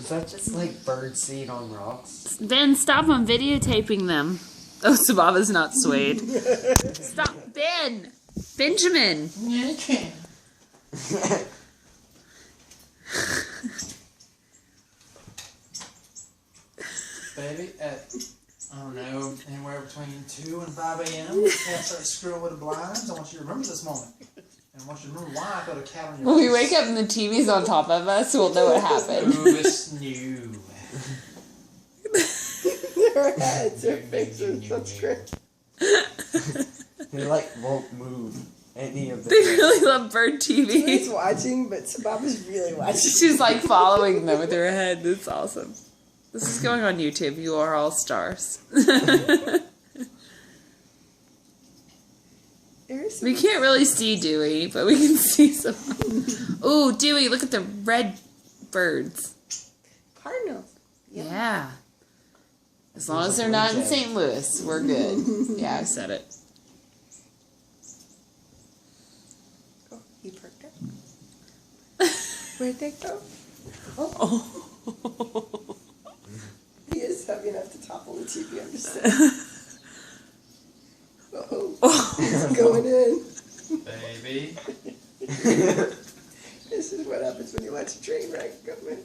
Is that just like bird seed on rocks? Ben, stop! I'm videotaping them. Oh, Sababa's not swayed. Stop, Ben! Benjamin! Yeah, you can. Baby, at, I don't know, anywhere between 2 and 5 a.m., you can't start screwing with the blinds. I want you to remember this moment. And I want you to remember why I got a cat on your When we wake up and the TV's on top of us, we'll know what happened. Ooh, it's new. Their heads, their faces, that's great. They like won't move any of the. They really love bird He's TV. watching, but Sababa's really watching. She's like following them with her head. That's awesome. This is going on YouTube. You are all stars. We can't really see Dewey, but we can see some. Ooh, Dewey, look at the red birds. Cardinals. Yeah. As long as they're not in St. Louis, we're good. Yeah, I said it. Oh, he perked up. Where'd they go? Oh. He is heavy enough to topple the TV, I'm just saying. Uh-oh. He's going in. Baby. This is what happens when you watch a train wreck. Go in.